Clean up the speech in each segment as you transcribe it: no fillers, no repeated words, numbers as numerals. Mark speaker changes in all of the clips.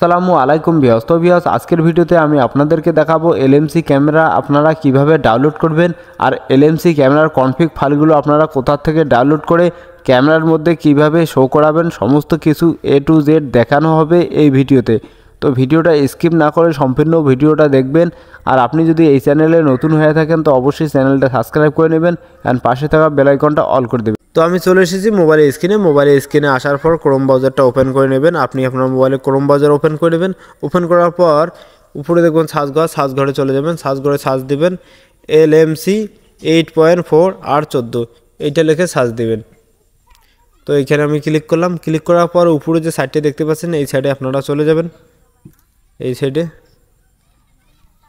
Speaker 1: আসসালামু আলাইকুম ভিউয়ার্স। তো ভিউয়ার্স, আজকের ভিডিওতে আমি আপনাদেরকে দেখাবো এলএমসি ক্যামেরা আপনারা কিভাবে ডাউনলোড করবেন আর এলএমসি ক্যামেরার কনফিগ ফাইলগুলো আপনারা কোথা থেকে ডাউনলোড করে ক্যামেরার মধ্যে কিভাবে শো করাবেন সমস্ত কিছু A to Z দেখানো হবে এই ভিডিওতে। তো ভিডিওটা স্কিপ না করে সম্পূর্ণ ভিডিওটা দেখবেন। আর আপনি যদি এই চ্যানেলে নতুন হয়ে থাকেন তো অবশ্যই চ্যানেলটা সাবস্ক্রাইব করে নেবেন আর পাশে থাকা বেল আইকনটা অল করে দেবেন। তো আমি চলে এসেছি মোবাইলের স্ক্রিনে আসার পর ক্রোম ব্রাউজারটা ওপেন করে নেবেন। আপনি আপনার মোবাইলে ক্রোম ব্রাউজার ওপেন করে নেবেন। ওপেন করার পর উপরে দেখবেন সার্চ ঘরে চলে যাবেন। সার্চ ঘরে সার্চ দিবেন LMC8.4 R14 এইটা লিখে সার্চ দিবেন। তো এইখানে আমি ক্লিক করলাম। ক্লিক করার পর উপরে যে সাইডটা দেখতে পাচ্ছেন এই সাইডে আপনারা চলে যাবেন। এই সাইডে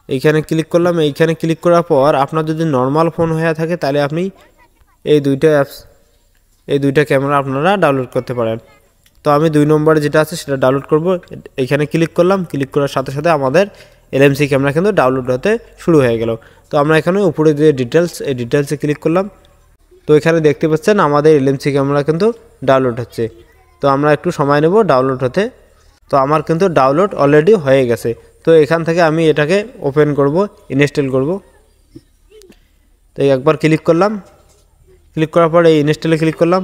Speaker 1: এইখানে ক্লিক করলাম। এইখানে ক্লিক করার পর আপনার যদি নর্মাল ফোন হয়ে থাকে তাহলে আপনি এই দুইটা ক্যামেরা আপনারা ডাউনলোড করতে পারেন। তো আমি 2 নম্বরে যেটা আছে সেটা ডাউনলোড করব। এইখানে ক্লিক করলাম। ক্লিক করার সাথে সাথে আমাদের এলএমসি ক্যামেরা কিন্তু ডাউনলোড হতে শুরু হয়ে গেল। তো আমরা এখানে উপরে যে ডিটেলস এই ডিটেলসে ক্লিক করলাম। তো এখানে দেখতে পাচ্ছেন আমাদের এলএমসি ক্যামেরা কিন্তু ডাউনলোড হচ্ছে। তো আমরা একটু সময় নেব ডাউনলোড হতে। তো আমার কিন্তু ডাউনলোড অলরেডি হয়ে গেছে। তো এখান থেকে আমি এটাকে ওপেন করব, ইনস্টল করব। তো একবার ক্লিক করলাম। ক্লিক করার পরে এই ইনস্টলে ক্লিক করলাম।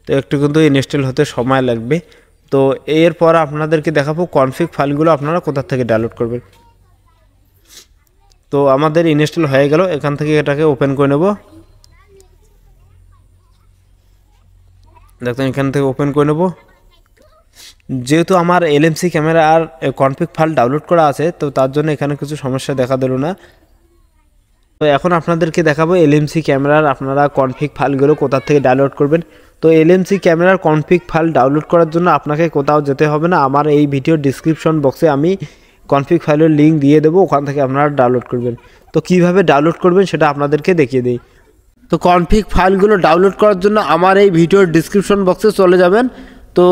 Speaker 1: তো একটু কিন্তু ইনস্টল হতে সময় লাগবে। তো এরপর আপনাদেরকে দেখাবো কনফিগ ফাইলগুলো আপনারা কোথা থেকে ডাউনলোড করবেন। তো আমাদের ইনস্টল হয়ে গেল। এখান থেকে এটাকে ওপেন করে নেব। দেখুন এখান থেকে ওপেন করে নেব। যেহেতু আমার এলএমসি ক্যামেরা আর কনফিগ ফাইল ডাউনলোড করা আছে তো তার জন্য এখানে কিছু সমস্যা দেখা দিল না। তো এখন আপনাদেরকে দেখাবো এলএমসি ক্যামেরার আপনারা কনফিগ ফাইলগুলো কোথা থেকে ডাউনলোড করবেন। তো এলএমসি ক্যামেরার কনফিগ ফাইল ডাউনলোড করার জন্য আপনাকে কোথাও যেতে হবে না। আমার এই ভিডিওর ডিসক্রিপশন বক্সে আমি কনফিগ ফাইলের লিঙ্ক দিয়ে দেবো, ওখান থেকে আপনারা ডাউনলোড করবেন। তো কিভাবে ডাউনলোড করবেন সেটা আপনাদেরকে দেখিয়ে দিই। তো কনফিগ ফাইলগুলো ডাউনলোড করার জন্য আমার এই ভিডিওর ডিসক্রিপশন বক্সে চলে যাবেন। তো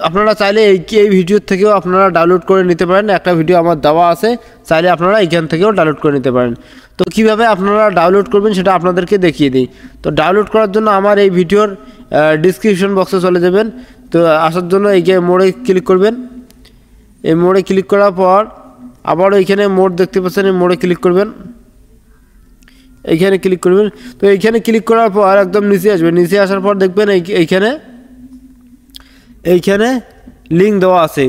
Speaker 1: আপনারা চাইলে এই ভিডিওর থেকেও আপনারা ডাউনলোড করে নিতে পারেন। একটা ভিডিও আমার দেওয়া আছে, চাইলে আপনারা এইখান থেকেও ডাউনলোড করে নিতে পারেন। তো কিভাবে আপনারা ডাউনলোড করবেন সেটা আপনাদেরকে দেখিয়ে দিই। তো ডাউনলোড করার জন্য আমার এই ভিডিওর ডিসক্রিপশন বক্সে চলে যাবেন। তো আসার জন্য এই মোড়ে ক্লিক করবেন। এই মোড়ে ক্লিক করার পর আবারও এইখানে মোড় দেখতে পাচ্ছেন, এই মোড়ে ক্লিক করবেন। এইখানে ক্লিক করবেন। তো এইখানে ক্লিক করার পর একদম নিচে আসবেন। নিচে আসার পর দেখবেন এইখানে লিঙ্ক দেওয়া আছে।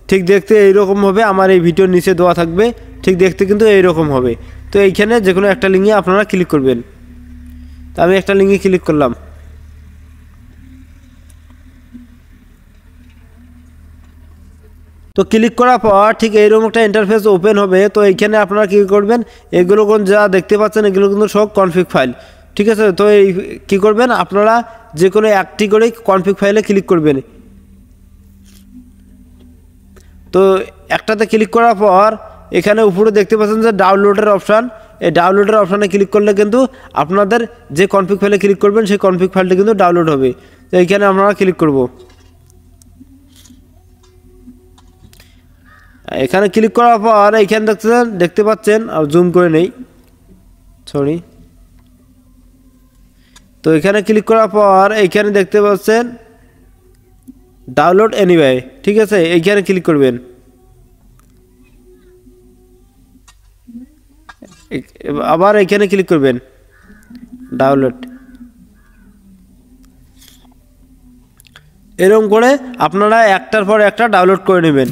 Speaker 1: ঠিক দেখতে এইরকম হবে, আমার এই ভিডিওর নিচে দেওয়া থাকবে। ঠিক দেখতে কিন্তু এইরকম হবে। তো এইখানে যে কোনো একটা লিঙ্কে আপনারা ক্লিক করবেন। তো আমি একটা লিঙ্কে ক্লিক করলাম। তো ক্লিক করার পর ঠিক এইরকম একটা ইন্টারফেস ওপেন হবে। তো এইখানে আপনারা কী করবেন, এগুলো যা দেখতে পাচ্ছেন এগুলো কিন্তু সব কনফিগ ফাইল, ঠিক আছে। তো এই কী করবেন, আপনারা যে কোনো একটি করে কনফিগ ফাইলে ক্লিক করবেন। তো একটাতে ক্লিক করার পর এখানে উপরে দেখতে পাচ্ছেন যে ডাউনলোডের অপশান, এই ডাউনলোডের অপশানে ক্লিক করলে কিন্তু আপনাদের যে কনফিগ ফাইলে ক্লিক করবেন সেই কনফিগ ফাইলটা কিন্তু ডাউনলোড হবে। তো এইখানে আপনারা ক্লিক করব। এখানে ক্লিক করার পর এইখানে দেখতে পাচ্ছেন, আর জুম করে নেই, সরি। তো এখানে ক্লিক করার পর এইখানে দেখতে পাচ্ছেন ডাউনলোড এনিওয়ে, ঠিক আছে। এইখানে ক্লিক করবেন। আবার এইখানে ক্লিক করবেন ডাউনলোড। এরকম করে আপনারা একটার পর একটা ডাউনলোড করে নেবেন।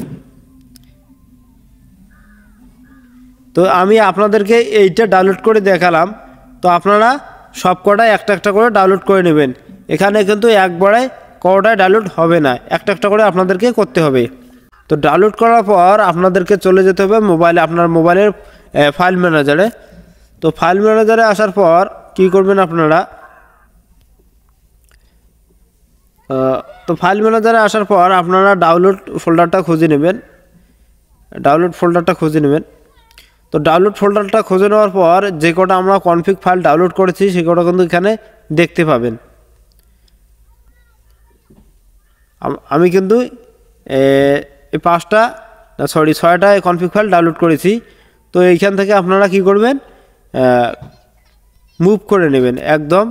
Speaker 1: তো আমি আপনাদেরকে এইটা ডাউনলোড করে দেখালাম। তো আপনারা সব কটায় একটা একটা করে ডাউনলোড করে নেবেন। এখানে কিন্তু একবারে কটায় ডাউনলোড হবে না, একটা একটা করে আপনাদেরকে করতে হবে। তো ডাউনলোড করার পর আপনাদেরকে চলে যেতে হবে মোবাইলে, আপনার মোবাইলের ফাইল ম্যানেজারে। তো ফাইল ম্যানেজারে আসার পর কী করবেন আপনারা, তো ফাইল ম্যানেজারে আসার পর আপনারা ডাউনলোড ফোল্ডারটা খুঁজে নেবেন। তো ডাউনলোড ফোল্ডারটা খুঁজে নেওয়ার পর যে কটা আমরা কনফিগ ফাইল ডাউনলোড করেছি সে কটা কিন্তু এখানে দেখতে পাবেন। আমি কিন্তু এই 6টা কনফিগ ফাইল ডাউনলোড করেছি। তো এইখান থেকে আপনারা কি করবেন, মুভ করে নেবেন, একদম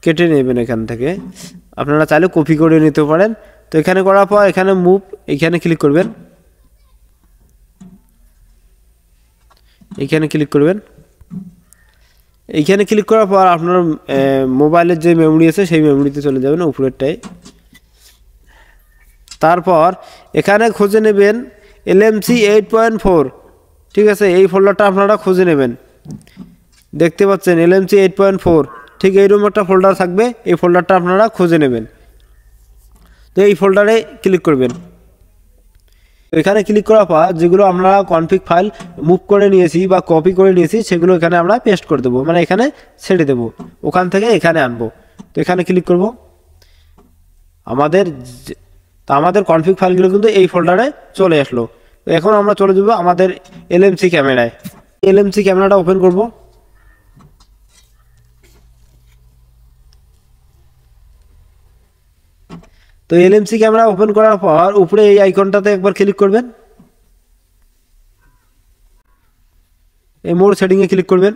Speaker 1: কেটে নেবেন। এখান থেকে আপনারা চাইলে কপি করে নিতে পারেন। তো এখানে করার পর এখানে মুভ, এখানে ক্লিক করবেন, এখানে ক্লিক করবেন। এইখানে ক্লিক করার পর আপনার মোবাইলের যে মেমোরি আছে সেই মেমোরিতে চলে যাবেন উপরেরটায়। তারপর এখানে খুঁজে নেবেন LMC8.4, ঠিক আছে, এই ফোল্ডারটা আপনারা খুঁজে নেবেন। দেখতে পাচ্ছেন LMC8.4, ঠিক এইরকম একটা ফোল্ডার থাকবে, এই ফোল্ডারটা আপনারা খুঁজে নেবেন। তো এই ফোল্ডারে ক্লিক করবেন। এখানে ক্লিক করার পর যেগুলো আমরা কনফিগ ফাইল মুভ করে নিয়েছি বা কপি করে নিয়েছি সেগুলো এখানে আমরা পেস্ট করে দেবো, মানে এখানে ছেড়ে দেবো, ওখান থেকে এখানে আনবো। তো এখানে ক্লিক করব। আমাদের কনফিগ ফাইলগুলো কিন্তু এই ফোল্ডারে চলে আসলো। তো এখন আমরা চলে যাব আমাদের LMC ক্যামেরায়। LMC ক্যামেরাটা ওপেন করব। তো LMC ক্যামেরা ওপেন করার পর উপরে এই আইকনটাতে একবার ক্লিক করবেন, এই মোড সেটিংয়ে ক্লিক করবেন।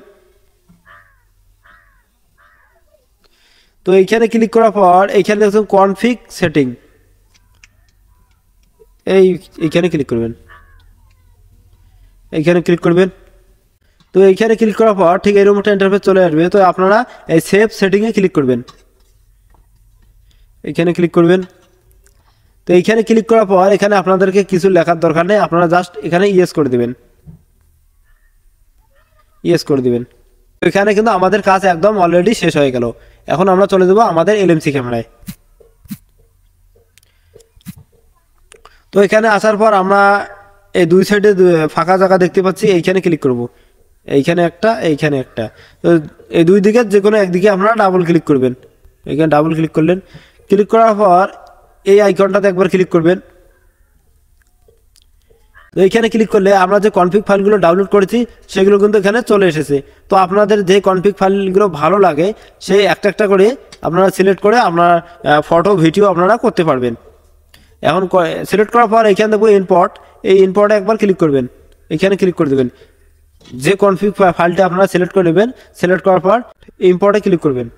Speaker 1: তো এইখানে ক্লিক করার পর এইখানে দেখুন কনফিগ সেটিং, এইখানে ক্লিক করবেন, এইখানে ক্লিক করবেন। তো এইখানে ক্লিক করার পর ঠিক এরকম একটা ইন্টারফেস চলে আসবে। তো আপনারা এই সেভ সেটিংয়ে ক্লিক করবেন, এইখানে ক্লিক করবেন। তো এইখানে ক্লিক করার পর এখানে আপনাদেরকে কিছু লেখার দরকার নেই, আপনারা জাস্ট এখানে ইয়েস করে দিবেন, ইয়েস করে দিবেন। তো এখানে কিন্তু আমাদের কাজ একদম অলরেডি শেষ হয়ে গেল। এখন আমরা চলে যাব আমাদের LMC ক্যামেরায়। তো এখানে আসার পর আমরা এই দুই সাইডে ফাঁকা জায়গা দেখতে পাচ্ছি, এইখানে ক্লিক করব, এইখানে একটা, এইখানে একটা। তো এই দুই দিকের যে কোনো একদিকে আপনারা ডাবল ক্লিক করবেন, এখানে ডাবল ক্লিক করলেন। ক্লিক করার পর এই আইকনটাতে একবার ক্লিক করবেন। তো এইখানে ক্লিক করলে আমরা যে কনফিগ ফাইলগুলো ডাউনলোড করেছি সেগুলো কিন্তু এখানে চলে এসেছে। তো আপনাদের যে কনফিগ ফাইলগুলো ভালো লাগে সেই একটা একটা করে আপনারা সিলেক্ট করে আপনার ফটো ভিডিও আপনারা করতে পারবেন। এখন সিলেক্ট করার পর এখানে দেখবো ইম্পোর্ট, এই ইম্পোর্টে একবার ক্লিক করবেন, এখানে ক্লিক করে দেবেন। যে কনফিগ ফাইলটা আপনারা সিলেক্ট করে নেবেন, সিলেক্ট করার পর ইম্পোর্টে ক্লিক করবেন।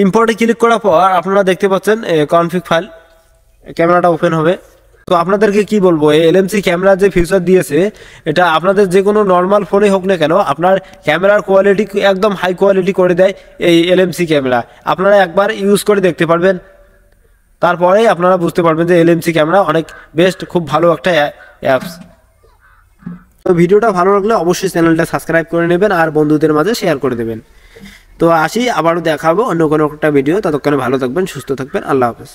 Speaker 1: ইম্পোর্টে ক্লিক করার পর আপনারা দেখতে পাচ্ছেন কনফিগ ফাইল, ক্যামেরাটা ওপেন হবে। তো আপনাদেরকে কি বলবো, এই LMC ক্যামেরা যে ফিচার দিয়েছে এটা আপনাদের যে কোনো নর্মাল ফোনে হোক না কেন আপনার ক্যামেরার কোয়ালিটি একদম হাই কোয়ালিটি করে দেয় এই LMC ক্যামেরা। আপনারা একবার ইউজ করে দেখতে পারবেন, তারপরে আপনারা বুঝতে পারবেন যে LMC ক্যামেরা অনেক বেস্ট, খুব ভালো একটা অ্যাপস। তো ভিডিওটা ভালো লাগলে অবশ্যই চ্যানেলটা সাবস্ক্রাইব করে নেবেন আর বন্ধুদের মাঝে শেয়ার করে দেবেন। তো আসি, আবারও দেখাবো অন্য কোনো একটা ভিডিও। ততক্ষণে ভালো থাকবেন, সুস্থ থাকবেন, আল্লাহ হাফেজ।